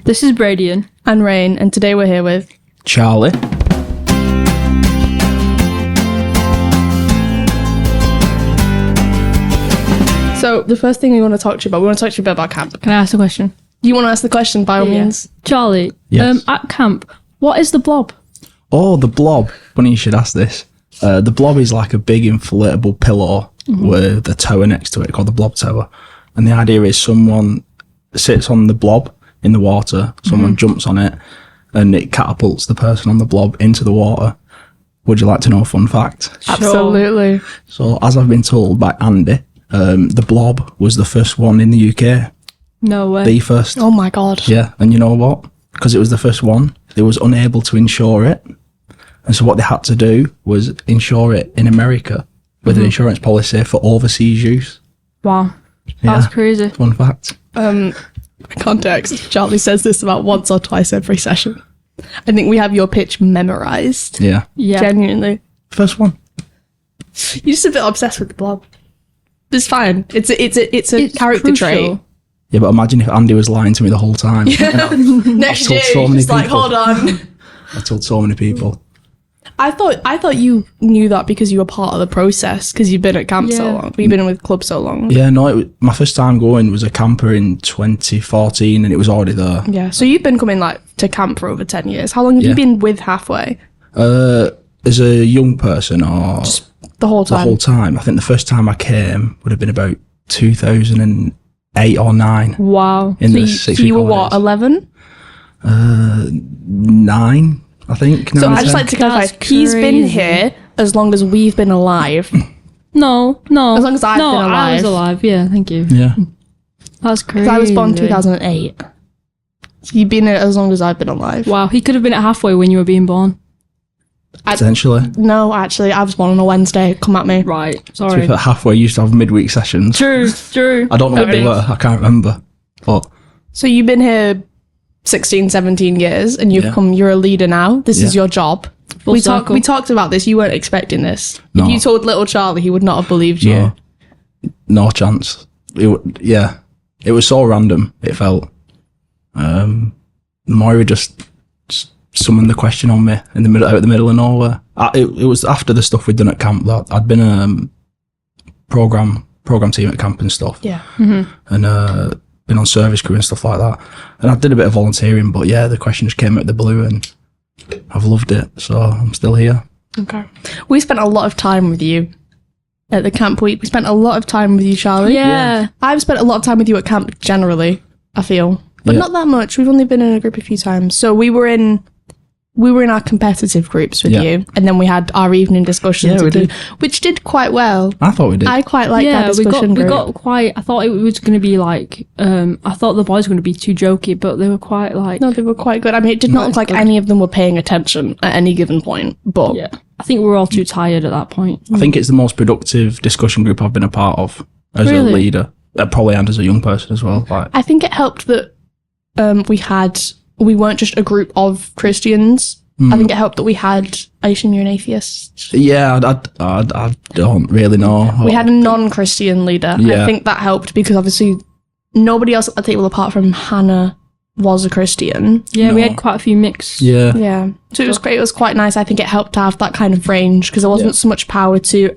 This is Braidien and Raen, and today we're here with Charlie. So the first thing we want to talk to you about camp. Can I ask a question? You want to ask the question, by all means. Charlie, Yes. at camp, what is the blob? Oh, the blob. Funny you should ask this. The blob is like a big inflatable pillow with a tower next to it called the blob tower. And the idea is someone sits on the blob in the water, someone jumps on it, and it catapults the person on the blob into the water. Would you like to know a fun fact? Absolutely. So, as I've been told by Andy, the blob was the first one in the UK. No way. The first. Oh my God. Yeah, and you know what? Because it was the first one, they was unable to insure it. And so what they had to do was insure it in America with an insurance policy for overseas use. Wow. Yeah. That's crazy. Fun fact. Context. Charlie says this about once or twice every session. I think we have your pitch memorized. Yeah. Yeah. Genuinely. First one. You're just a bit obsessed with the blob. It's fine. It's a character crucial. trait. Yeah, but imagine if Andy was lying to me the whole time. Next year, told so you're many just like, people. hold on. I told so many people. I thought you knew that because you were part of the process, because you've been at camp so Yeah. long. You've been with club so long. Yeah, no, my first time going was a camper in 2014 and it was already there. Yeah. So you've been coming to camp for over 10 years. How long have you Yeah. been with Hafway? As a young person or The whole the time. whole time? I think the first time I came would have been about 2008 or 9. Wow. In the So 6 you were what, 11? 9, I think. So 9 or I just 10. like to clarify, That's he's been crazy. here as long as we've been alive. No. As long as I've been I was alive. alive. Yeah, thank you. Yeah. That's crazy. 'Cause I was born 2008. So you've been here as long as I've been alive. Wow, he could have been at Halfway when you were being born. Potentially. No, actually, I was born on a Wednesday. Come at me. Right, To be sorry. fair, Halfway used to have midweek sessions. True. I don't know what they were. I can't remember. But So you've been here 16, 17 years, and Yeah. you're a leader now. This is Yeah. your job. Full We circle. talked about this. You weren't expecting this. No. If you told little Charlie, he would not have believed you. no, no chance. It was so random, it felt. Moira just summoned the question on me out the middle of nowhere. It was after the stuff we'd done at camp that I'd been program team at camp and stuff. Yeah. And been on service crew and stuff like that. And I did a bit of volunteering, but yeah, the question just came out of the blue and I've loved it, so I'm still here. Okay. We spent a lot of time with you at the camp week. We spent a lot of time with you, Charlie. Yeah. I've spent a lot of time with you at camp generally, I feel. But Yeah. not that much. We've only been in a group a few times. So we were in our competitive groups with Yeah. you, and then we had our evening discussions, Yeah, we did. which did quite well. I thought we did. I quite liked Yeah, that we discussion got group. quite. I thought it was going to be like. I thought the boys were going to be too jokey, but they were quite like. No, they were quite good. I mean, it did not look like any of them were paying attention at any given point, but Yeah, I think we were all too tired at that point. I think it's the most productive discussion group I've been a part of as Really? a leader. Probably and as a young person as well. Like, I think it helped that we weren't just a group of Christians. I think it helped that we had. I assume you're an atheist. yeah, I don't really know. We had a non-Christian leader. I Yeah. think that helped because obviously nobody else at the table apart from Hannah was a Christian. Yeah, we No. had quite a few mixed. Yeah, Yeah. So it was great. It was quite nice. I think it helped to have that kind of range because there wasn't so much power to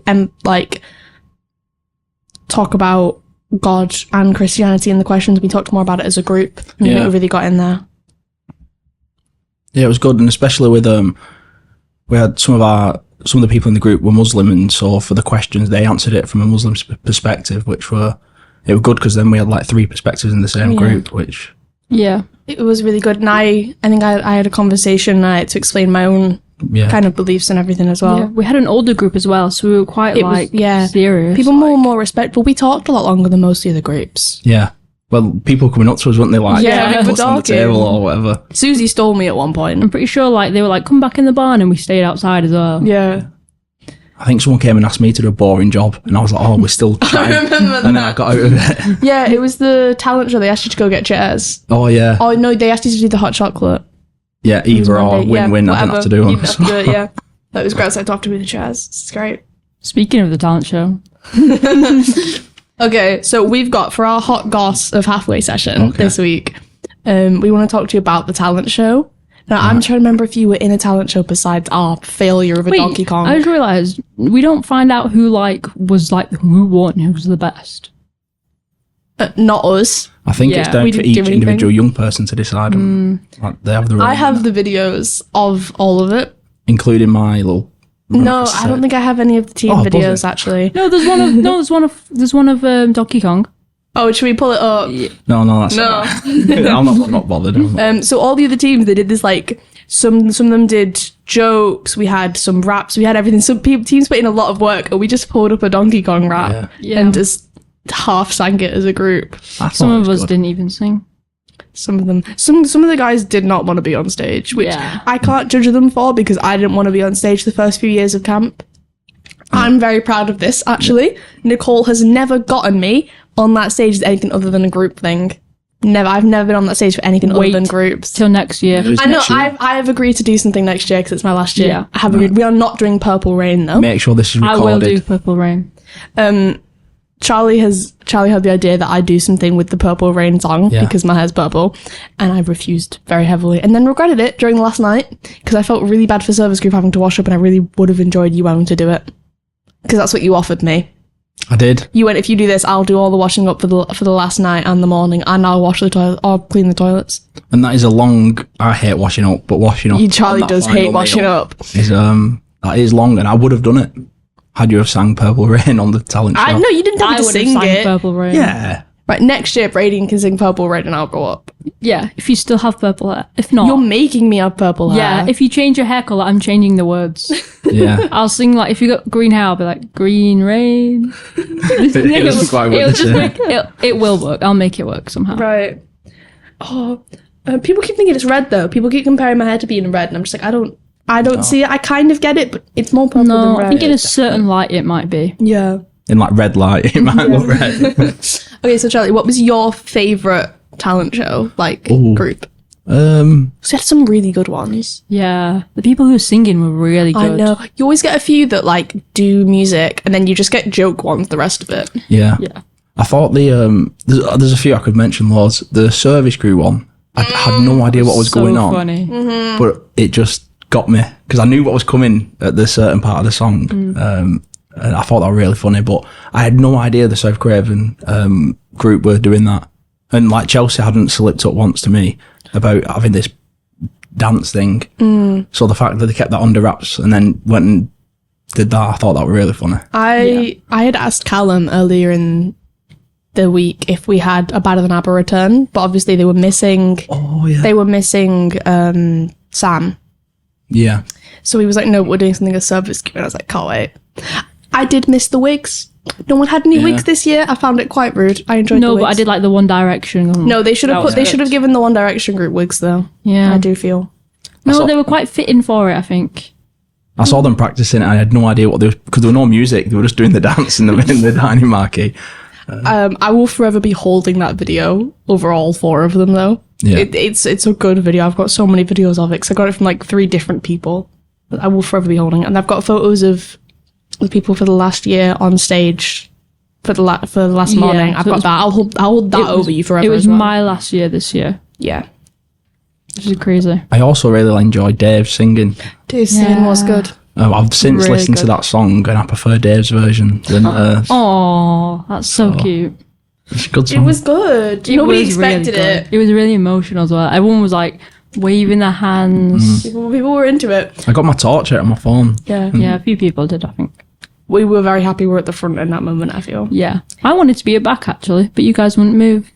talk about God and Christianity in the questions. We talked more about it as a group. And I think Yeah. we really got in there. yeah, it was good, and especially with we had some of the people in the group were Muslim, and so for the questions they answered it from a Muslim perspective, which were good because then we had like 3 perspectives in the same Yeah. group, which Yeah. It was really good. And I think I had a conversation and I had to explain my own yeah, kind of beliefs and everything as well. Yeah, we had an older group as well, so we were quite It was- serious. People more respectful. We talked a lot longer than most of the other groups. yeah. Well, people coming up to us, weren't they? Like, Yeah, we were what's on the talking. table or whatever. Susie stole me at one point. I'm pretty sure they were like, come back in the barn, and we stayed outside as well. Yeah. I think someone came and asked me to do a boring job, and I was like, "Oh, we're still chatting." remember and then I got out of it. Yeah, it was the talent show. They asked you to go get chairs. Oh yeah, Oh, no, they asked you to do the hot chocolate. yeah. Either or, Monday. Yeah, win-win. I didn't have to do You them. didn't have to do it, yeah. That was great. So I don't have to do the chairs. It's great. Speaking of the talent show, Okay, so we've got for our hot goss of Hafway session Okay. this week, We want to talk to you about the talent show. Now, I'm trying to remember if you were in a talent show besides our failure of a Donkey Kong. I just realised we don't find out who who won, who was the best. Not us. I think it's Yeah. down We for didn't each do anything. individual young person to decide. Like, they have the I have the videos of all of it. including my little. No, I don't think I have any of the team Oh, videos, buzzing. actually. No, there's one of Donkey Kong. Oh, should we pull it up? No, that's No. I'm not bothered. So all the other teams, they did this, like, some of them did jokes, we had some raps, we had everything. Some teams put in a lot of work, and we just pulled up a Donkey Kong rap Yeah. and just half sang it as a group. Some of us didn't even sing. Some of them, some of the guys did not want to be on stage, which Yeah. I can't judge them for because I didn't want to be on stage the first few years of camp. I'm very proud of this, actually. Nicole has never gotten me on that stage as anything other than a group thing. Never. I've never been on that stage for anything other Wait. than groups. Till next year. It was I know. next year. I have agreed to do something next year because it's my last year. Yeah. I have agreed. We are not doing Purple Rain though. Make sure this is I recorded. will do Purple Rain. Charlie had the idea that I do something with the Purple Rain song Yeah. because my hair's purple, and I refused very heavily, and then regretted it during the last night because I felt really bad for service group having to wash up, and I really would have enjoyed you having to do it because that's what you offered me. I did. You went, if you do this, I'll do all the washing up for the last night and the morning, and I'll wash the toilet or clean the toilets. And that is a long. I hate washing up, but washing up. Charlie on that does final hate washing meal up. Is that is long, and I would have done it had you have sang "Purple Rain" on the talent show. I know you didn't have I to would have sing sang it. Purple Rain. Yeah. Right, next year, Braidien can sing Purple Rain and I'll go up. Yeah, if you still have purple hair. If not, You're making me have purple hair. yeah, if you change your hair colour, I'm changing the words. Yeah. I'll sing like, if you got green hair, I'll be like, green rain. It doesn't quite work, It'll does just it? make, it will work. I'll make it work somehow. Right. Oh, people keep thinking it's red though. People keep comparing my hair to being red, and I'm just like, I don't see it. I kind of get it, but it's more purple than No, red. I think in a certain light it might be. Yeah. In like red light, it might look red. Okay, so Charlie, what was your favourite talent show Ooh. group? Um, So you had some really good ones. Yeah, the people who were singing were really good. I know. You always get a few that like do music, and then you just get joke ones the rest of it. yeah. Yeah. I thought there's a few I could mention, Loads. The service crew one, I had no idea what was so going on, funny. but it just got me because I knew what was coming at the certain part of the song. And I thought that was really funny, but I had no idea the South Craven group were doing that. And like Chelsea hadn't slipped up once to me about having this dance thing. So the fact that they kept that under wraps and then went and did that, I thought that was really funny. I had asked Callum earlier in the week if we had a Better Than ABBA return, but obviously they were missing. Oh yeah. They were missing Sam. Yeah. So he was like, "No, we're doing something as service group," and I was like, "Can't wait." I did miss the wigs. No one had any Yeah. wigs this year. I found it quite rude. I enjoyed the No, wigs. but I did like the One Direction. One. No, they should have That was They good. should have given the One Direction group wigs though. Yeah. I do feel. No, saw- they were quite fitting for it, I think. I saw them practicing it. I had no idea what they were, because there was no music. They were just doing the dance in the dining marquee. I will forever be holding that video over all four of them though. Yeah. It's a good video. I've got so many videos of it because I got it from like 3 different people. But I will forever be holding it, and I've got photos of the people for the last year on stage for the last Yeah, morning. I've so it got was- that. I'll hold that It was- over you forever. It was as well. my last year this year, yeah. which is crazy. I also really enjoyed Dave singing. Dave singing was good. I've since Really listened to good. that song and I prefer Dave's version than Oh, that's so cute. it's a good It song. was good. It Nobody was really expected good. it. It was really emotional as well. Everyone was like waving their hands. People were into it. I got my torch out on my phone. Yeah. Yeah, a few people did, I think. We were very happy we were at the front in that moment, I feel. Yeah. I wanted to be at back actually, but you guys wouldn't move.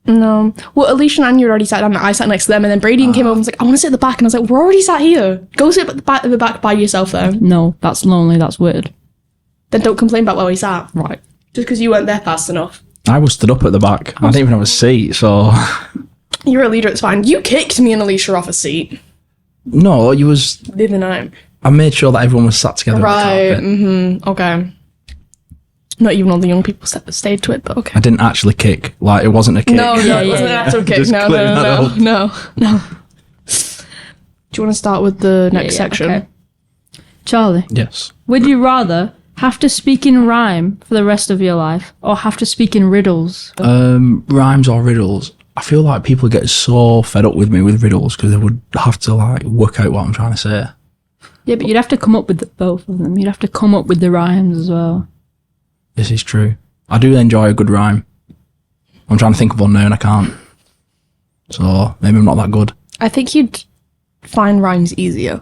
No. Well, Alicia and Anya already sat down. I sat next to them, and then Braidien came over and was like, "I want to sit at the back." And I was like, "We're already sat here. Go sit at the back by yourself then. No, that's lonely, that's weird. Then don't complain about where we sat. Right. Just because you weren't there fast enough. I was stood up at the back. I didn't even have a seat, so You're a leader, it's fine. You kicked me and Alicia off a seat no, you was. the other night. I made sure that everyone was sat together. Right. At the carpet. Okay. Not even all the young people stayed to it, but okay. I didn't actually kick. Like it wasn't a kick. No, Yeah, it wasn't yeah. an actual kick. Just No, clearing that no, up. no, no. Do you want to start with the next section? Okay. Charlie, Yes. would you rather have to speak in rhyme for the rest of your life or have to speak in riddles? Rhymes or riddles? I feel like people get so fed up with me with riddles because they would have to like work out what I'm trying to say. Yeah, but you'd have to come up with both of them. You'd have to come up with the rhymes as well. This is true. I do enjoy a good rhyme. I'm trying to think of one now and I can't. So maybe I'm not that good. I think you'd find rhymes easier.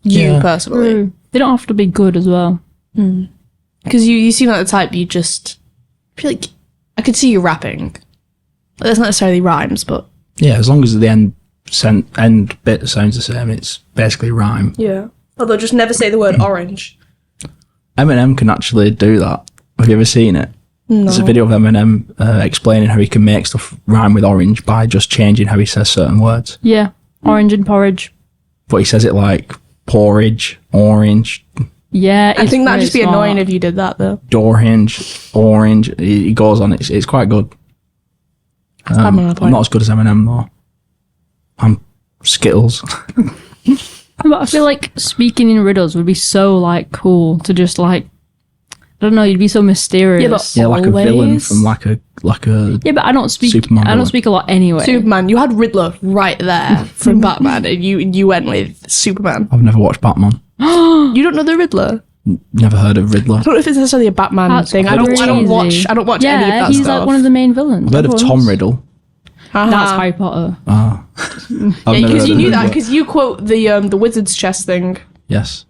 You personally. True. They don't have to be good as well. Because you seem like the type you just... I feel like I could see you rapping. That's not necessarily rhymes, but... Yeah, as long as the end bit sounds the same, it's basically rhyme. Yeah. Although just never say the word orange. Eminem can actually do that. Have you ever seen it? No. There's a video of Eminem explaining how he can make stuff rhyme with orange by just changing how he says certain words. Yeah, orange and porridge. But he says it like porridge, orange, Yeah, I think that'd just be annoying if you did that, though. door hinge, orange. He goes on. It's quite good. I'm not as good as Eminem though. I'm Skittles. But I feel like speaking in riddles would be so like cool to just like, I don't know, you'd be so mysterious. Yeah, but Yeah, like a villain always. from like a Yeah, but I don't speak. Superman I don't villain. speak a lot anyway. Superman. You had Riddler right there from Batman, and you went with Superman. I've never watched Batman. You don't know the Riddler? Never heard of Riddler. I don't know if it's necessarily a Batman That's thing. I don't crazy. watch Yeah, any of that he's stuff. like one of the main villains. I've heard of Tom Riddle. That's Harry Potter. Ah. Yeah, because you knew that because you quote the wizard's chess thing. Yes.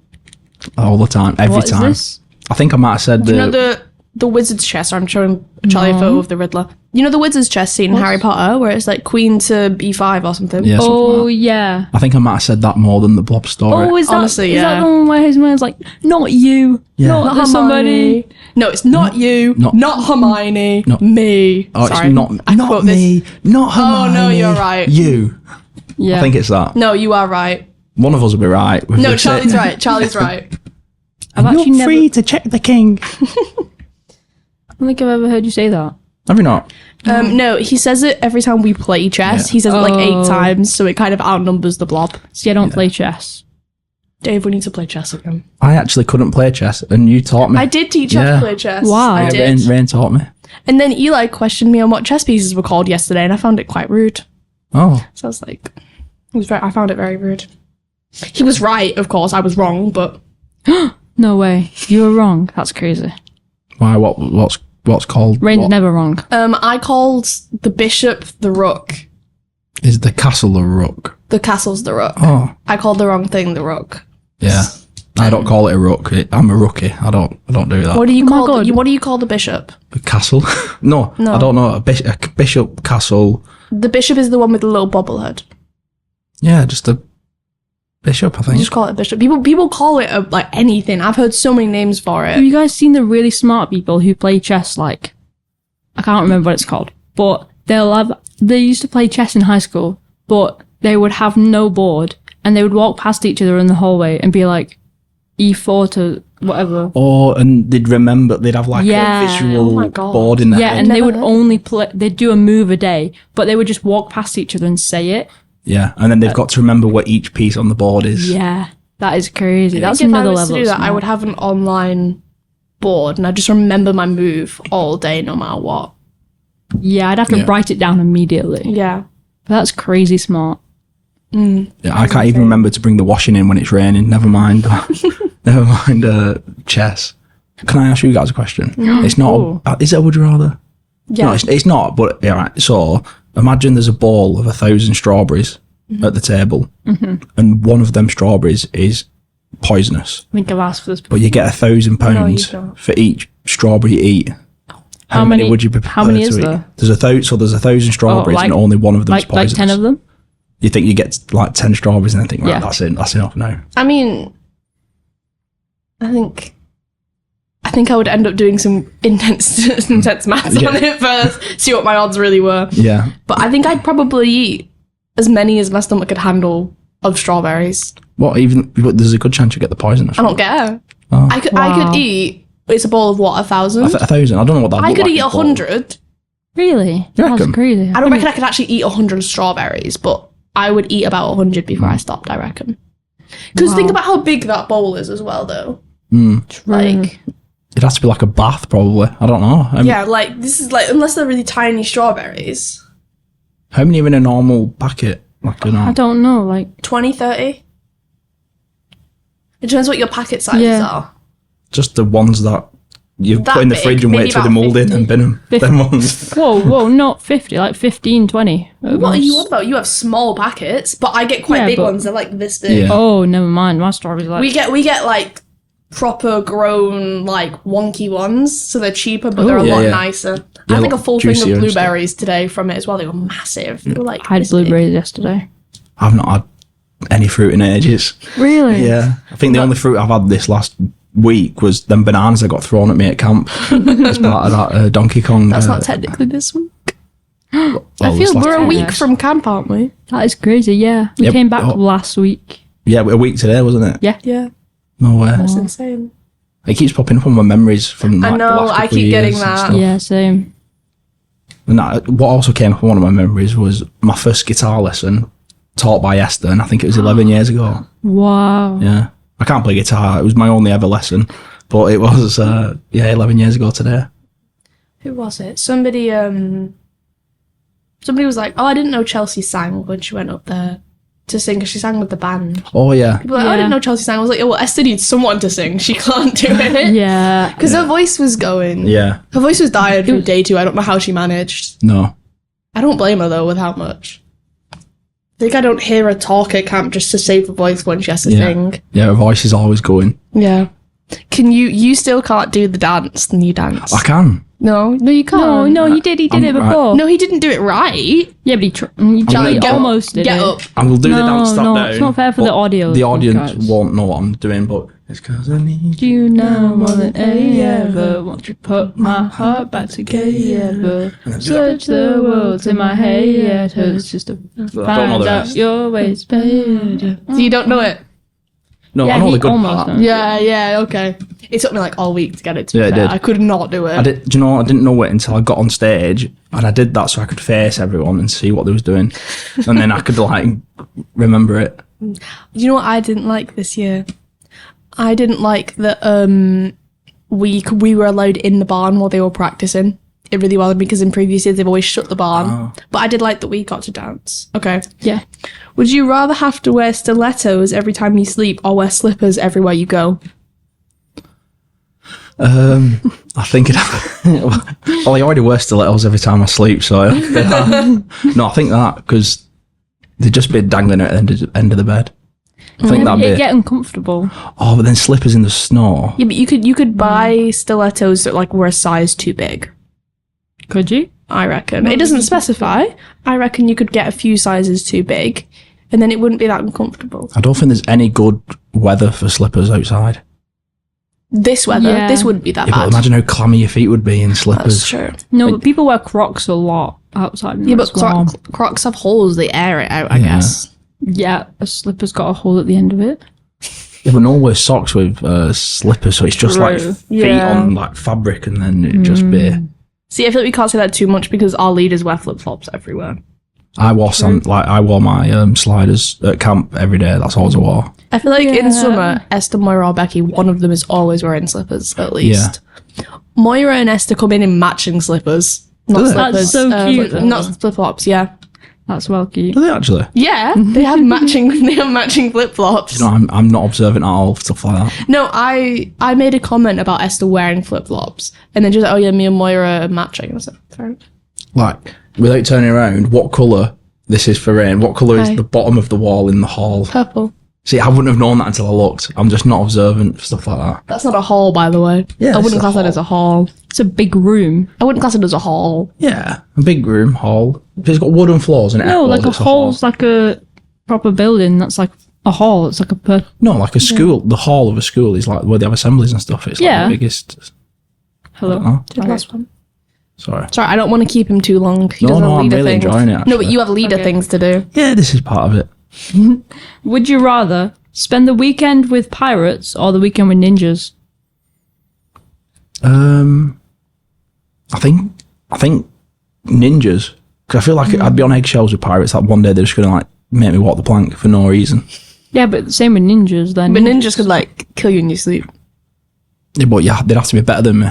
All the time. Every What is time. this? I think I might have said You know the wizard's chess? I'm showing Charlie a photo of the Riddler. You know the wizard's chess scene in Harry Potter where it's like Queen to E5 or something? Yeah, something Oh like yeah. that. I think I might have said that more than the Blob story. Oh, is that Honestly, is yeah. that the one where his man's like, not you, Yeah. not, Not somebody. Hermione. No, it's not you. Not- Not Hermione. Not- Me. Oh, Sorry. it's not I not quote me, not Oh, Hermione. no, you're right. You. Yeah. I think it's that. No, you are right. One of us will be right. No, Charlie's right. Charlie's right. I've actually You're never. free to check the king. I don't think I've ever heard you say that. Have you not? No, he says it every time we play chess. Yeah. He says it like Oh. 8 times, so it kind of outnumbers the Blob. See, I don't play chess. Dave, we need to play chess again. I actually couldn't play chess, and you taught me. I did teach you how Yeah. to play chess. Wow. I Yeah, did. Rain taught me. And then Eli questioned me on what chess pieces were called yesterday, and I found it quite rude. Oh, So I was like, I found it very rude. He was right, of course. I was wrong, but No way. You were wrong. That's crazy. why? What's called? Rain's what? never wrong. I called the bishop the rook. Is the castle a rook? The castle's the rook. Oh, I called the wrong thing the rook. yeah. I don't call it a rook. I'm a rookie. I don't do that. What do you Oh my call God. what do you call the bishop? A castle? No, No. I don't know. A bishop castle. The bishop is the one with the little bobblehead. Yeah, just a bishop. I You think. just call it bishop. People call it like anything. I've heard so many names for Have it. you guys seen the really smart people who play chess? Like, I can't remember what it's called, but they used to play chess in high school, but they would have no board and they would walk past each other in the hallway and be like, E4 to whatever. Oh, and they'd have like Yeah. a visual Oh my God. board in their Yeah, head. and they never would heard only play, they'd do a move a day, but they would just walk past each other and say it. Yeah, and then they've got to remember what each piece on the board is. Yeah, that is crazy. That's I think if another I was level. to do of that, I smart. would have an online board and I just remember my move all day, no matter what. Yeah, I'd have to Yeah. write it down immediately. Yeah. But that's crazy smart. Yeah, I can't even remember to bring the washing in when it's raining. Never mind. Never mind chess. Can I ask you guys a question? It's not. Is it a would you rather? Yeah. No, it's not. But yeah, right. So imagine there's a ball of 1,000 strawberries at the table, and one of them strawberries is poisonous. I think I've asked for this. But you get £1,000 don't. for each strawberry you eat. How many would you be how many prepared is to eat? there? There's 1,000 strawberries, like- and only one of them's Like poisonous. 10 of them? You think you get like 10 strawberries, and then think, right, Yeah. that's it. That's enough now. I mean, I think I would end up doing some intense maths Yeah. on it first, see what my odds really were. Yeah. But I think I'd probably eat as many as my stomach could handle of strawberries. What even? But there's a good chance you get the poisonous. I don't care. Oh. I Wow. could eat. It's a bowl of what, 1,000? 1,000. I don't know what that. I look could like eat in a bowl. 100. Really? That's reckon? crazy. I don't reckon I could actually eat 100 strawberries, but I would eat about 100 before I stopped, I reckon. Because think about how big that bowl is as well, though. Like, It has to be like a bath, probably. I don't know. yeah, like, this is like, unless they're really tiny strawberries. How many are in a normal packet? Like, I don't know, like 20, 30? It depends what your packet sizes Yeah. are. just the ones that you That put in the big, fridge and maybe wait till they about mould in 50. and bin them. 50. Them ones. whoa, not 50, like 15, 20. at What are you most. on about? You have small packets, but I get quite Yeah, big but- ones. They're like this big. Yeah. Oh, never mind. My story's like We get like proper grown like wonky ones, so they're cheaper, but they're a Ooh. lot Yeah, yeah. nicer. Yeah, I think a like full thing of juicier and stuff. blueberries today from it as well. They were massive. They were like I had this big. blueberries yesterday. I've not had any fruit in ages. Really? Yeah. I think the only fruit I've had this last week was them bananas that got thrown at me at camp as part of that Donkey Kong. That's not technically this week. well, I this feel last we're a week. week Yes. from camp, aren't we? That is crazy, yeah. We Yep. came back Oh. last week. Yeah, a week today, wasn't it? Yeah. Yeah, No way. that's insane. It keeps popping up on my memories from like, I know, the last I couple of keep getting years and that. stuff. Yeah, same. And what also came up on one of my memories was my first guitar lesson taught by Esther, and I think it was 11 years ago. Wow. Yeah. I can't play guitar. It was my only ever lesson, but it was, 11 years ago today. Who was it? Somebody was like, "Oh, I didn't know Chelsea sang when she went up there to sing because she sang with the band." Oh, yeah. People were like, "Oh, I Yeah. didn't know Chelsea sang." I was like, "Oh, well, Esther needs someone to sing. She can't do it." Yeah. Because her voice was going. Yeah. Her voice was dying from day 2. I don't know how she managed. No. I don't blame her though with how much. I think I don't hear her talk at camp just to save her voice when she has to Yeah. sing. Yeah, her voice is always going. Yeah. Can you still can't do the dance, the new dance? I can. No, you can't. No, he did it I'm before. No, he didn't do it right. Yeah, but he gonna get almost did Get it. up. I will do the dance stop no, down. it's not fair for but the audio. The audience guys. won't know what I'm doing, but it's because I need Do you know more than ever? Won't you put my heart back together? Search the world in my head. It's just to know find the out rest. your ways better. So you don't know it? No, Yeah, I know he the good almost part. knows. Yeah, okay. It took me like all week to get it to Yeah, be it fair. did. I could not do it. Do you know, I didn't know it until I got on stage, and I did that so I could face everyone and see what they was doing, and then I could like remember it. You know what I didn't like this year? I didn't like that we were allowed in the barn while they were practicing. It really bothered me because in previous years they've always shut the barn. Oh. But I did like that we got to dance. Okay. Yeah. Would you rather have to wear stilettos every time you sleep or wear slippers everywhere you go? I think it. Well, I already wear stilettos every time I sleep, so no, I think that because they'd just be dangling at the end of the bed. I think that'd It'd be. get uncomfortable. Oh, but then slippers in the snow. Yeah, but you could buy stilettos that like were a size too big. Could you? I reckon. It doesn't specify. I reckon you could get a few sizes too big and then it wouldn't be that uncomfortable. I don't think there's any good weather for slippers outside. This weather, Yeah. this wouldn't be that Yeah, but bad. imagine how clammy your feet would be in slippers. That's true. No, but people wear Crocs a lot outside. Yeah, but It's warm. Crocs have holes. They air it out, I Yeah. guess. Yeah, a slipper's got a hole at the end of it. Yeah, but no one wears socks with slippers, so it's just like True. feet Yeah. on like fabric, and then it just be. See, I feel like we can't say that too much because our leaders wear flip-flops everywhere. I wore my sliders at camp every day. That's always I wore. I feel like in Yeah. summer, Esther, Moira, or Becky, one of them is always wearing slippers, at least. Moira and Esther come in matching slippers. Not Do they? slippers. That's so cute, though. Not flip-flops, yeah. That's well cute. Do they actually? Yeah, they have matching flip-flops. You know, I'm not observant at all stuff like that. No, I made a comment about Esther wearing flip-flops, and then she was like, "Oh yeah, me and Moira are matching." I was like, "Fair enough." Like without turning around, what colour this is for Rain? What colour is Hi. the bottom of the wall in the hall? Purple. See, I wouldn't have known that until I looked. I'm just not observant for stuff like that. That's not a hall, by the way. Yeah, I it's wouldn't a class that hall. as a hall. It's a big room. I wouldn't class it as a hall. Yeah, a big room hall. If it's got wooden floors and it No, echoes, like a it's hall's like a proper building. That's like a hall. It's like a No, like a school. The hall of a school is like where they have assemblies and stuff. It's like Yeah. the biggest. hello. Oh, Okay. Last one. sorry. Sorry, I don't want to keep him too long. He No, does have I'm leader really things. enjoying it, No, actually. but you have leader Okay. things to do. Yeah, this is part of it. Would you rather spend the weekend with pirates or the weekend with ninjas? I think ninjas. Because I feel like I'd be on eggshells with pirates. Like one day they're just gonna like make me walk the plank for no reason. Yeah, but same with ninjas then. But ninjas could like kill you in your sleep. Yeah, but yeah, they'd have to be better than me.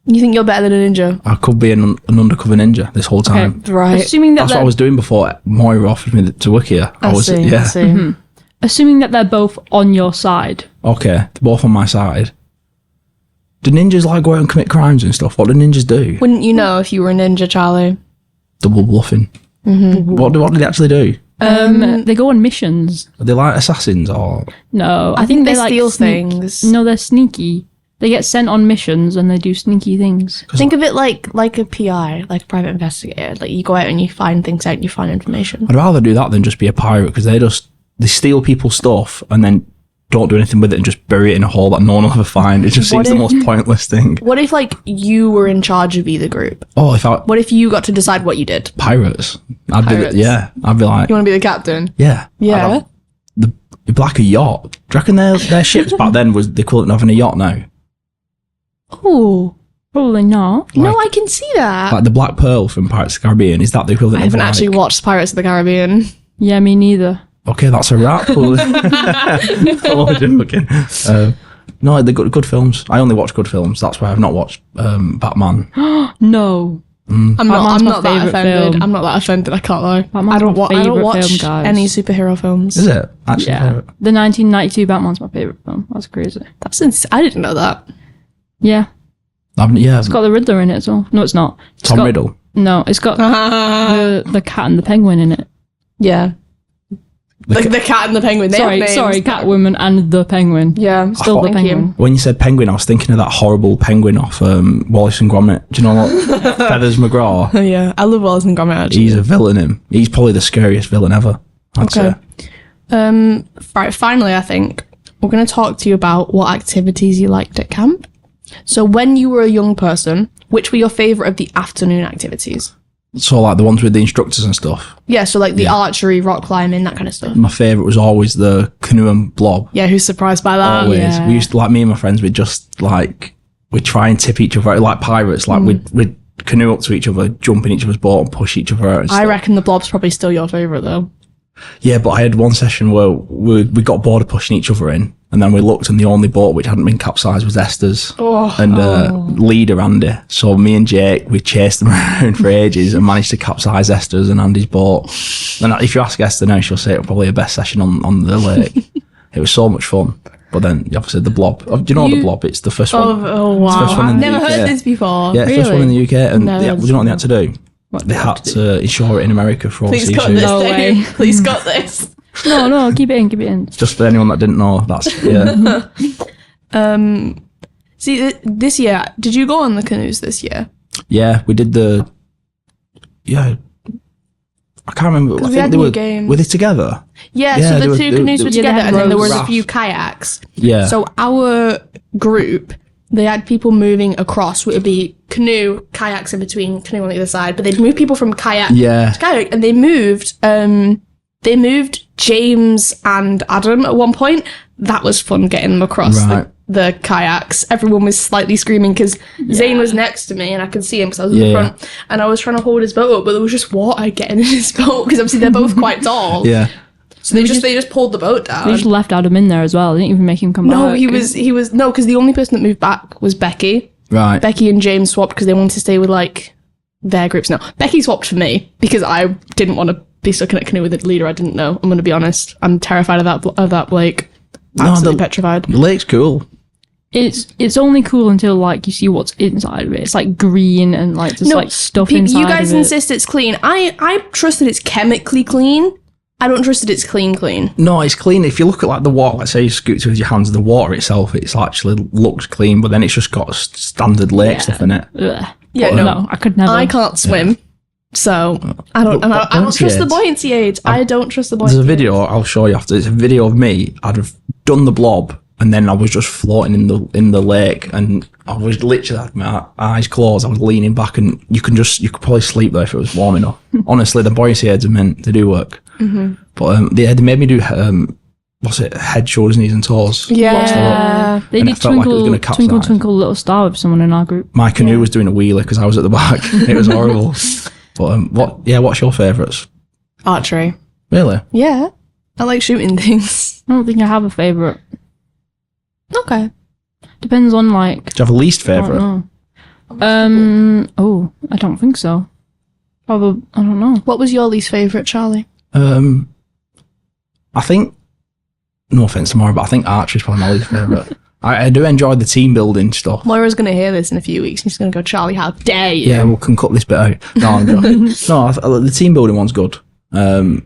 You think you're better than a ninja? I could be an undercover ninja this whole time. Okay. Right. Assuming that That's what I was doing before Moira offered me to work here. I see. assuming that they're both on your side. Okay, they're both on my side. Do ninjas like go out and commit crimes and stuff? What do ninjas do? Wouldn't you know if you were a ninja, Charlie? Double bluffing. What do they actually do? They go on missions. Are they like assassins or? No, I think they like steal things. No, they're sneaky. They get sent on missions and they do sneaky things. Think of it like a PI, like a private investigator. Like you go out and you find things out and you find information. I'd rather do that than just be a pirate because they steal people's stuff and then don't do anything with it and just bury it in a hole that no one will ever find. It just seems the most pointless thing. What if like you were in charge of either group? Oh, What if you got to decide what you did? pirates, Pirates. I'd be like, You want to be the captain? yeah. Yeah. It'd be like a yacht. Do you reckon their ships back then was the equivalent of having a yacht now? Oh. Probably not. No, I can see that. Like the Black Pearl from Pirates of the Caribbean, is that the equivalent I haven't of actually watched Pirates of the Caribbean. Yeah, me neither. Okay, that's a wrap. Oh, joking. No, they're good films. I only watch good films. That's why I've not watched Batman. No. I'm Batman's my not that favourite offended. film. I'm not that offended. I can't lie. Batman's I don't my I don't favourite watch film, guys. any superhero films. Is it? Actually, Yeah. The 1992 Batman's my favourite film. That's crazy. That's I didn't know that. Yeah. It's It's got the Riddler in it as well. No, it's not. It's Tom got- Riddle. No, it's got the cat and the penguin in it. Yeah. The cat and the penguin. They have names. Sorry, Catwoman and the penguin. Yeah. Still the Thank you. penguin. When you said penguin, I was thinking of that horrible penguin off Wallace and Gromit. Do you know what? Feathers McGraw. Yeah. I love Wallace and Gromit actually. He's a villain. He's probably the scariest villain ever. I'd say. Right, finally, I think we're going to talk to you about what activities you liked at camp. So when you were a young person, which were your favourite of the afternoon activities? So like the ones with the instructors and stuff. Yeah, so like the archery, rock climbing, that kind of stuff. My favourite was always the canoe and blob. Yeah, who's surprised by that? Always. yeah. We used to, like, me and my friends, we'd just like, we'd try and tip each other out, like pirates. Like we'd canoe up to each other, jump in each other's boat and push each other out and I stuff. reckon the blob's probably still your favourite though. Yeah, but I had one session where we got bored of pushing each other in, and then we looked and the only boat which hadn't been capsized was Esther's and leader Andy. So me and Jake, we chased them around for ages and managed to capsize Esther's and Andy's boat. And if you ask Esther now, she'll say it was probably the best session on the lake. It was so much fun. But then, obviously, the blob. Do you know the blob? It's the first one. Oh wow. first one in I've the never UK. heard this before. Yeah, first one in the UK. And No, do you know what they had to do? They had to insure it in America for all Please cut seasons. this, No Dave. way. Please cut this. No, keep it in. Just for anyone that didn't know, that's, yeah. See, this year, did you go on the canoes this year? Yeah, we did I can't remember. I we think had they new were games. they together? Yeah, Yeah, so they the were- two they- canoes they- were Yeah, together, they and then there was rowed. a few kayaks. Yeah. So our group, they had people moving across. It would be canoe, kayaks in between, canoe on the other side. But they'd move people from kayak Yeah. to kayak, and they moved James and Adam at one point. That was fun getting them across Right. the kayaks. Everyone was slightly screaming because Zane was next to me and I could see him because I was in the Yeah. front, and I was trying to hold his boat up, but there was just water getting in his boat because obviously they're both quite tall. Yeah. So they just pulled the boat down. They just left Adam in there as well. They didn't even make him come No, back. he was no, because the only person that moved back was Becky. Right. Becky and James swapped because they wanted to stay with like their groups. No, Becky swapped for me because I didn't want to be stuck in a canoe with a leader I didn't know. I'm going to be honest. I'm terrified of that lake. Absolutely petrified. The lake's cool. It's only cool until like you see what's inside of it. It's like green and like there's like stuff inside. You guys of it. insist it's clean. I trust that it's chemically clean. I don't trust that it's clean. No, it's clean. If you look at like the water, let's say you scoot with your hands, the water itself, it's actually looks clean, but then it's just got standard lake stuff in it. Ugh. Yeah, But no. no, I could never. I can't swim. So I don't trust the buoyancy aids. I don't trust the buoyancy There's a aids. video I'll show you after. It's a video of me. I'd have done the blob, and then I was just floating in the lake, and I was literally had my eyes closed. I was leaning back, and you could probably sleep there if it was warm enough. Honestly, the buoyancy aids are meant to do work. Mm-hmm. But they made me do what's it? Head, shoulders, knees, and toes. Yeah. They And did it felt like it was twinkle, gonna capsize. twinkle, twinkle, little star with someone in our group. My canoe was doing a wheelie because I was at the back. It was horrible. But what's your favourites? Archery. Really? Yeah. I like shooting things. I don't think I have a favourite. Okay. Depends on like. Do you have a least I don't favourite? know. Oh, I don't think so. Probably, I don't know. What was your least favourite, Charlie? I think, no offence to Maura, but I think archery's probably my least favourite. I do enjoy the team building stuff. Moira's going to hear this in a few weeks and she's going to go, Charlie, how dare you? Yeah, we can cut this bit out. No, I'm joking. No, the team building one's good. I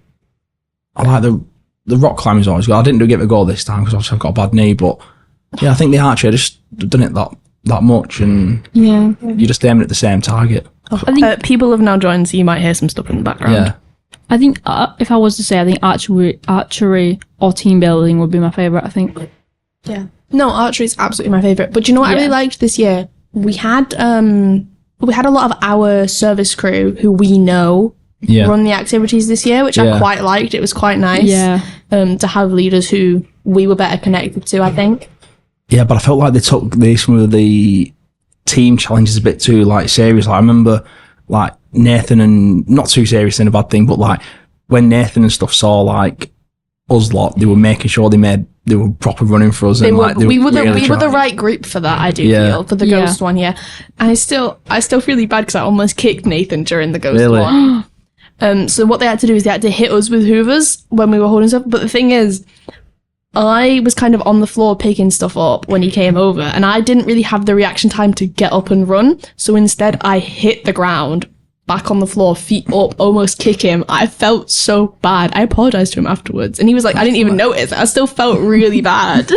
like the rock climbing's always good. I didn't give it a go this time because obviously I've got a bad knee, but yeah, I think the archery, I just done it that much, and Yeah. you're just aiming at the same target. I think People have now joined, so you might hear some stuff in the background. Yeah. I think if I was to say, I think archery or team building would be my favourite. I think. Yeah. No, archery is absolutely my favourite. But do you know what I really liked this year? We had a lot of our service crew who we know run the activities this year, which I quite liked. It was quite nice to have leaders who we were better connected to, I think. Yeah, but I felt like they took some of the team challenges a bit too serious. I remember Nathan, and not too serious in a bad thing, but when Nathan and stuff saw us lot, they were making sure they were proper running for us. We were the right group for that, I do feel, for the ghost one, And I still feel really bad because I almost kicked Nathan during the ghost one. So what they had to do is they had to hit us with hoovers when we were holding stuff. But the thing is, I was kind of on the floor picking stuff up when he came over, and I didn't really have the reaction time to get up and run. So instead, I hit the ground, back on the floor, feet up, almost kick him. I felt so bad. I apologised to him afterwards, and he was like, I didn't even notice. I still felt really bad.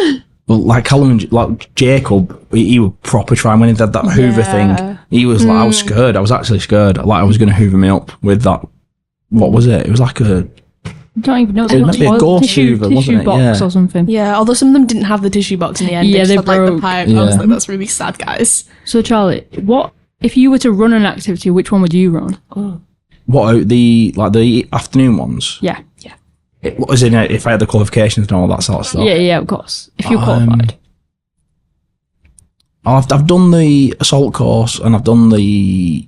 Well, Callum and Jacob, he would proper try when he did that hoover thing. He was I was scared. I was actually scared. I was going to hoover me up with that. What was it? It was like a... I don't even know. It was maybe a ghost hoover, wasn't it? box or something. Yeah, although some of them didn't have the tissue box in the end. Yeah, they they just had, the broke. pipe. Yeah. I was like, that's really sad, guys. So Charlie, what if you were to run an activity? Which one would you run? What, the afternoon ones? Yeah. What was it, if I had the qualifications and all that sort of stuff? Yeah, of course. If you're qualified. I've done the assault course and I've done the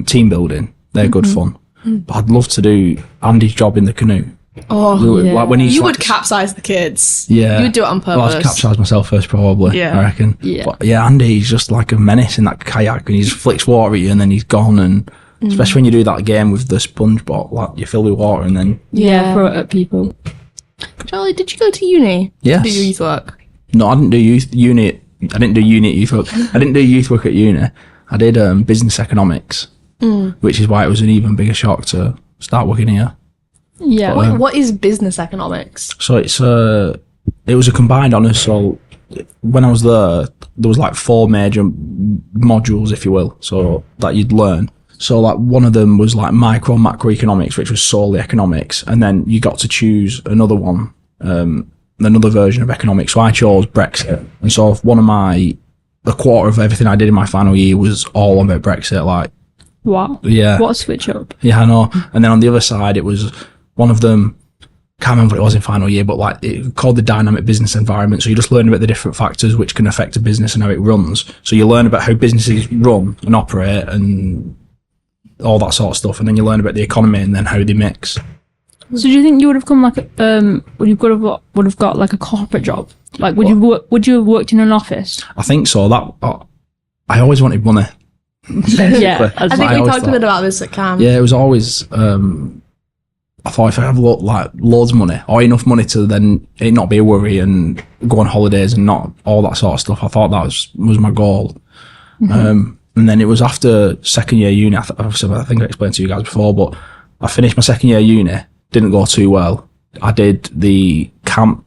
team building. They're good fun. But I'd love to do Andy's job in the canoe. Oh, Yeah. When he's you would capsize the kids. Yeah. You would do it on Well, I'd purpose. capsize myself first, probably. Yeah. I reckon. Yeah. But yeah, Andy's just like a menace in that kayak, and he just flicks water at you, and then he's gone. And especially when you do that game with the sponge bottle, you fill with water, and then Throw it at people. Charlie, did you go to uni? Yes. To do your youth work? no, I didn't do uni. I didn't do uni at youth work. I didn't do youth work at uni. I did business economics, which is why it was an even bigger shock to start working here. Yeah. But, What is business economics? So it was a combined honours. So when I was there was 4 major modules, if you will, so that you'd learn. So one of them was micro and macroeconomics, which was solely economics, and then you got to choose another one, another version of economics. So I chose Brexit, and so a quarter of everything I did in my final year was all about Brexit. Wow. Yeah. What a switch up. Yeah, I know. And then on the other side, it was one of them. Can't remember what it was in final year, but it called the dynamic business environment. So you just learn about the different factors which can affect a business and how it runs. So you learn about how businesses run and operate and all that sort of stuff, and then you learn about the economy and then how they mix. So do you think you would have come would have got a corporate job? Would you have worked in an office? I think so. I always wanted money. Yeah. I think I we always talked a bit about this at camp. Yeah, it was always. I thought if I have loads of money or enough money to then it not be a worry and go on holidays and not all that sort of stuff, I thought that was my goal. And then it was after second year uni. I think I explained to you guys before, but I finished my second year uni. Didn't go too well. I did the camp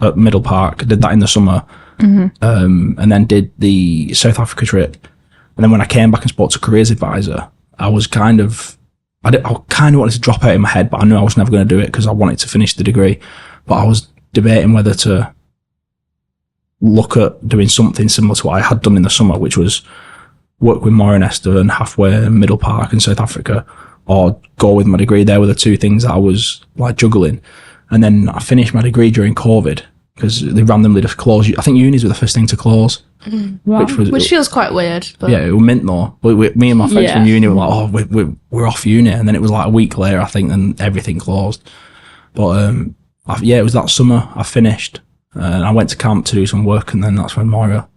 at Middle Park. I did that in the summer, and then did the South Africa trip. And then when I came back and spoke to careers advisor, I kind of wanted to drop out in my head, but I knew I was never going to do it because I wanted to finish the degree. But I was debating whether to look at doing something similar to what I had done in the summer, which was work with Maura and Esther and Hafway and Middle Park and South Africa, or go with my degree. They were the two things that I was juggling. And then I finished my degree during COVID because they randomly just closed. I think unis were the first thing to close. Wow. Which feels quite weird. But Yeah, it was mint though. Me and my friends Yeah. from uni were we're off uni, and then it was a week later, I think, and everything closed. But it was that summer I finished, and I went to camp to do some work, and then that's when Maura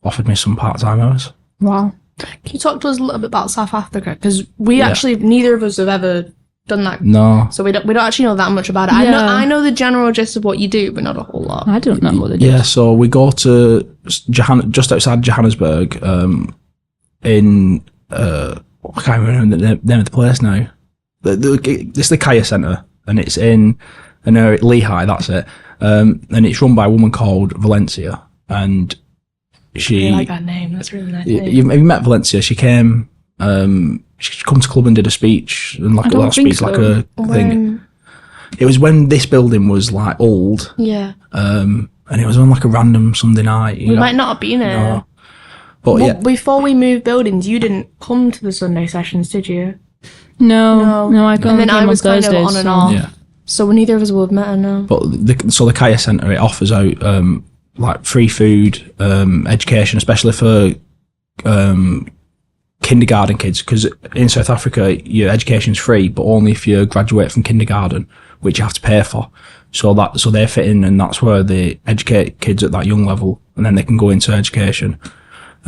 offered me some part-time hours. Wow. Can you talk to us a little bit about South Africa? Because we actually, neither of us have ever done that. No. So we don't actually know that much about it. I know the general gist of what you do, but not a whole lot. I don't know what they do. Yeah, so we go to just outside Johannesburg, in I can't remember the name of the place now. It's the Kaya Centre, and it's in Lehigh. That's it. And it's run by a woman called Valencia, and she. I like that name. That's a really nice name. Have you met Valencia? She came. She come to club and did a speech, and like a speech, like a thing. It was when this building was like old. Yeah. And it was on like a random Sunday night. We might not have been there. No. But before we moved buildings, you didn't come to the Sunday sessions, did you? No, I got. And then I was kind of on and off. Yeah. So neither of us would have met her now. But the Kaya Centre, it offers out like free food, education, especially for kindergarten kids, because in South Africa your education's free, but only if you graduate from kindergarten, which you have to pay for. So they fit in, and that's where they educate kids at that young level, and then they can go into education.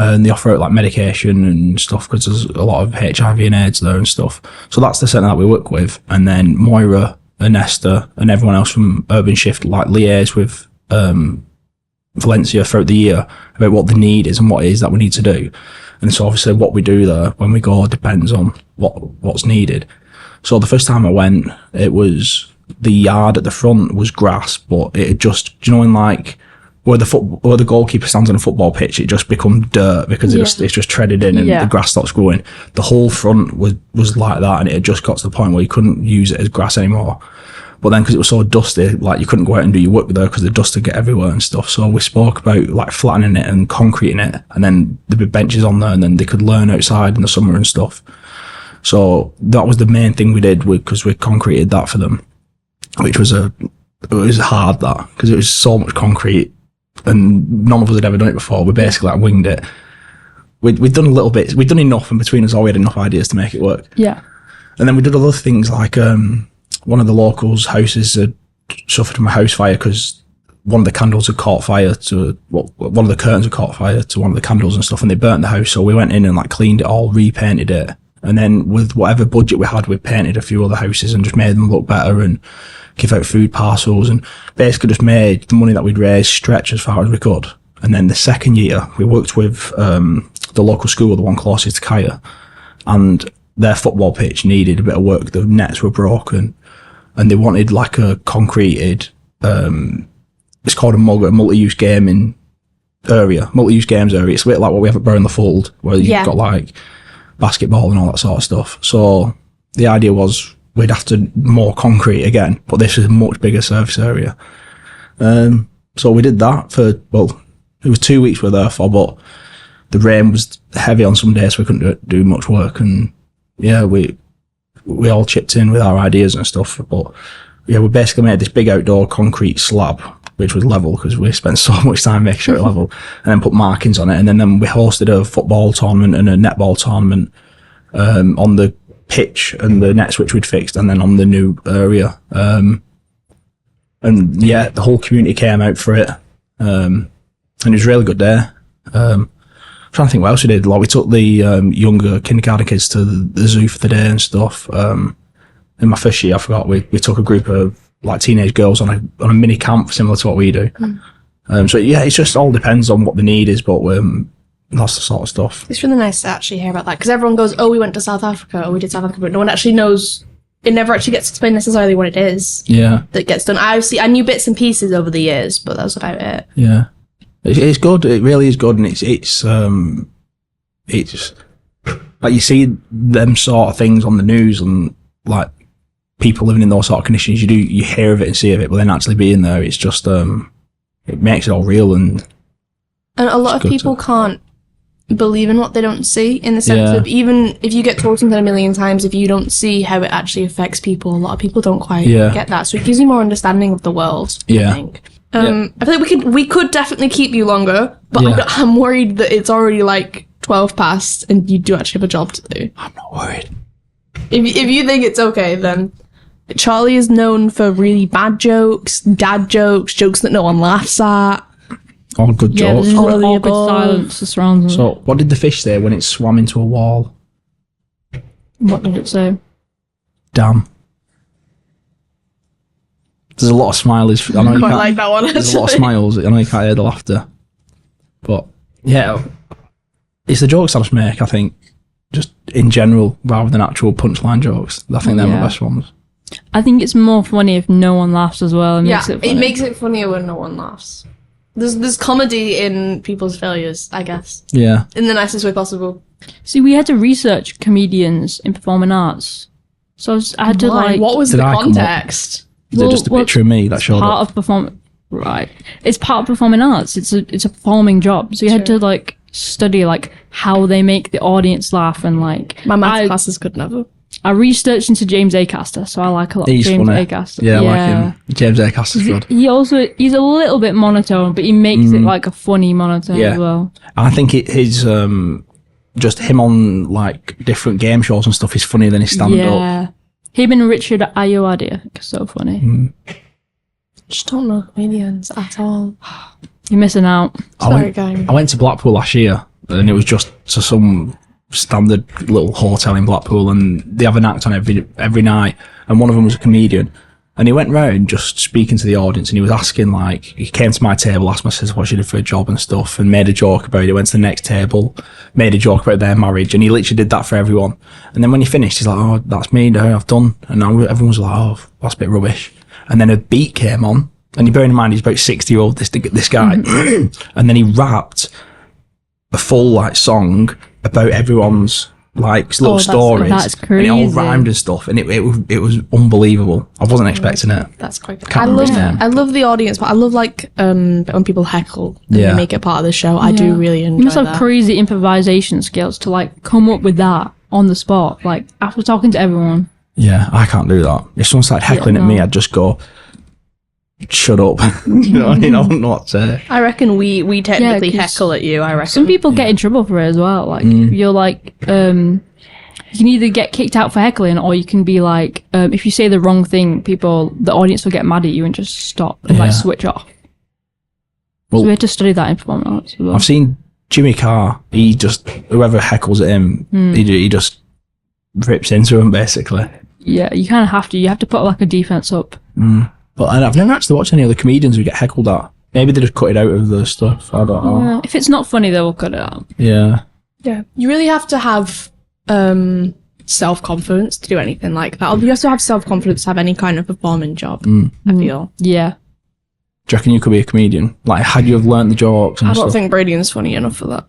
And they offer out like medication and stuff, because there's a lot of HIV and AIDS there and stuff. So that's the centre that we work with. And then Moira and Esther and everyone else from Urban Shift like liaise with Valencia throughout the year about what the need is and what it is that we need to do. And so obviously what we do there when we go depends on what's needed. So the first time I went, it was the yard at the front was grass, but it had just, do you know, in like where the goalkeeper stands on a football pitch, it just becomes dirt because it's just treaded in and the grass stops growing. The whole front was like that, and it had just got to the point where you couldn't use it as grass anymore. But then because it was so dusty, like you couldn't go out and do your work there because the dust would get everywhere and stuff. So we spoke about like flattening it and concreting it, and then there'd be benches on there, and then they could learn outside in the summer and stuff. So that was the main thing we did, because we concreted that for them, which was hard, that, because it was so much concrete and none of us had ever done it before. We basically like winged it. We'd done a little bit, we'd done enough, and between us all we had enough ideas to make it work. Yeah. And then we did other things like one of the locals' houses had suffered from a house fire because one of the candles had caught fire one of the curtains had caught fire to one of the candles and stuff, and they burnt the house. So we went in and like cleaned it all, repainted it, and then with whatever budget we had, we painted a few other houses and just made them look better and give out food parcels, and basically just made the money that we'd raised stretch as far as we could. And then the second year we worked with the local school, the one closest to Kaya, and their football pitch needed a bit of work. The nets were broken, and they wanted like a concreted it's called a MUG, a multi-use games area. It's a bit like what we have at Bury in the Fold, where you've got like basketball and all that sort of stuff. So the idea was we'd have to more concrete again, but this is a much bigger surface area. So we did that it was 2 weeks we were there for, but the rain was heavy on some days, so we couldn't do much work. And yeah, we all chipped in with our ideas and stuff. But yeah, we basically made this big outdoor concrete slab, which was level because we spent so much time making sure it level, and then put markings on it. And then we hosted a football tournament and a netball tournament on the pitch and the nets which we'd fixed, and then on the new area. And yeah, the whole community came out for it. And it was a really good day. I'm trying to think what else we did. Like we took the younger kindergarten kids to the zoo for the day and stuff. In my first year, I forgot, we took a group of like teenage girls on a mini camp similar to what we do. So yeah, it just all depends on what the need is, but that's the sort of stuff. It's really nice to actually hear about that, because everyone goes, oh, we went to South Africa, or we did South Africa, but no one actually knows. It never actually gets explained necessarily what it is. Yeah, that gets done. I knew bits and pieces over the years, but that's about it. Yeah, it's good. It really is good, and it's like you see them sort of things on the news, and like people living in those sort of conditions, you hear of it and see of it, but then actually being there, it's just it makes it all real. And a lot of people can't believe in what they don't see, in the sense of, even if you get told something a million times, if you don't see how it actually affects people, a lot of people don't quite get that. So it gives you more understanding of the world, I think. I feel like we could definitely keep you longer, but I'm worried that it's already like 12 past and you do actually have a job to do. I'm not worried. If you think it's okay, then Charlie is known for really bad jokes, dad jokes that no one laughs at. All good Yeah, jokes. there's All an of the awkward above. silence that surrounds them. So, what did the fish say when it swam into a wall? What did it say? Damn. There's a lot of smileys. I know you Quite can't, like that one. there's a lot of actually. smiles. I know you can't hear the laughter. But, yeah, it's the jokes I just make, I think, just in general, rather than actual punchline jokes. I think they're my Yeah. best ones. I think it's more funny if no one laughs as well. And Yeah, makes it funny. it makes it funnier when no one laughs. There's comedy in people's failures, I guess, Yeah. in the nicest way possible. See, we had to research comedians in performing arts. So I had to Why? like... What was Did the I come up- context? Is it just a well, picture of me that showed part up? of perform right it's part of performing arts. It's a performing job, so you had to like study like how they make the audience laugh, and like My math classes could never. I researched into James Acaster, so I like a lot He's of James funny. Acaster. Yeah, I like him. James Acaster's good. He's a little bit monotone, but he makes it like a funny monotone Yeah. as well. I think his just him on like different game shows and stuff is funnier than his stand up. Yeah, him and Richard Ayoade, I think, are so funny. Just don't know comedians at all. You're missing out. Sorry, gang. I went to Blackpool last year, and it was just to some standard little hotel in Blackpool, and they have an act on every night, and one of them was a comedian, and he went round just speaking to the audience, and he was asking, like, he came to my table, asked me, says, what she did for a job and stuff, and made a joke about it, went to the next table, made a joke about their marriage, and he literally did that for everyone. And then when he finished, he's like, oh, that's me, no, I've done. And now everyone was like, oh, that's a bit rubbish. And then a beat came on, and you bear in mind he's about 60-year-old, this guy, and then he rapped a full like song about everyone's like little stories, that's and it all crazy. rhymed and stuff, and it was unbelievable. I wasn't expecting it. That's quite good. Can't I love remember his name. I love the audience, but I love like when people heckle and Yeah. they make it part of the show. I do really enjoy You must have that. crazy improvisation skills to like come up with that on the spot, like after talking to everyone. Yeah, I can't do that. If someone started heckling at me, no. I'd just go, shut up. You know what I mean? I wouldn't know what to say. I reckon we technically 'cause heckle at you. I reckon Some people get in trouble for it as well. Like you're like, you can either get kicked out for heckling, or you can be like, if you say the wrong thing, the audience will get mad at you and just stop and Yeah. like switch off. Well, So we had to study that in performing arts as well. I've seen Jimmy Carr. He just, whoever heckles at him, he just rips into him basically. Yeah, you kind of have to. You have to put like a defense up. But I've never actually watched any other comedians who get heckled at. Maybe they just cut it out of the stuff. I don't know. If it's not funny, they will cut it out. Yeah. Yeah, you really have to have self-confidence to do anything like that. You have to have self-confidence to have any kind of performing job, I feel. Yeah. Do you reckon you could be a comedian? Like, had you have learnt the jokes and I don't stuff? think Braidien's funny enough for that.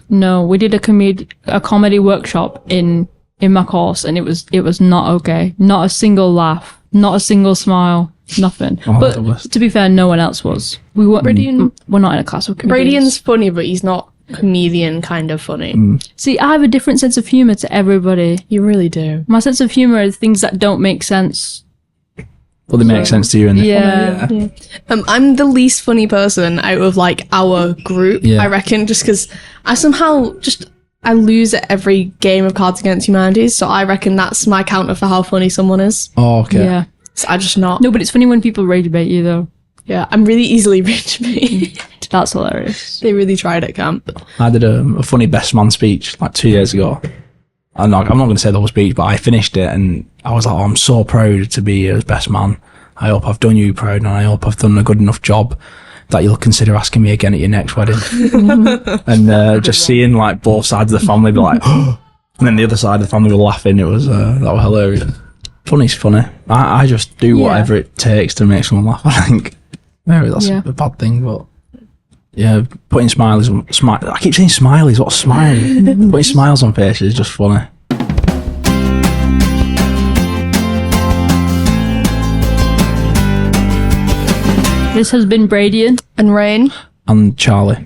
No, we did a comedy workshop in my course, and it was not okay. Not a single laugh, not a single smile, nothing. Oh, but the worst. to be fair, no one else was. We weren't. We're not in a class with comedians. Braidien's funny, but he's not comedian kind of funny. See, I have a different sense of humor to everybody. You really do. My sense of humor is things that don't make sense. Well, they make sense to you. And Yeah. I'm the least funny person out of like our group, Yeah. I reckon, just because I somehow I lose at every game of Cards Against Humanity, so I reckon that's my counter for how funny someone is. Oh, okay. Yeah. So I just not. No, but it's funny when people rage about you, though. Yeah, I'm really easily rich me. That's hilarious. They really tried at camp. I did a funny best man speech like 2 years ago. I'm not going to say the whole speech, but I finished it and I was like, oh, I'm so proud to be his best man. I hope I've done you proud, and I hope I've done a good enough job that you'll consider asking me again at your next wedding. And just seeing like both sides of the family be like, and then the other side of the family were laughing. It was that was hilarious. Funny's funny. I just do whatever it takes to make someone laugh. I think maybe that's a bad thing, but yeah, putting smileys on I keep saying smileys. What's smiley? Putting smiles on faces is just funny. This has been Braidien And Rain. And Charlie.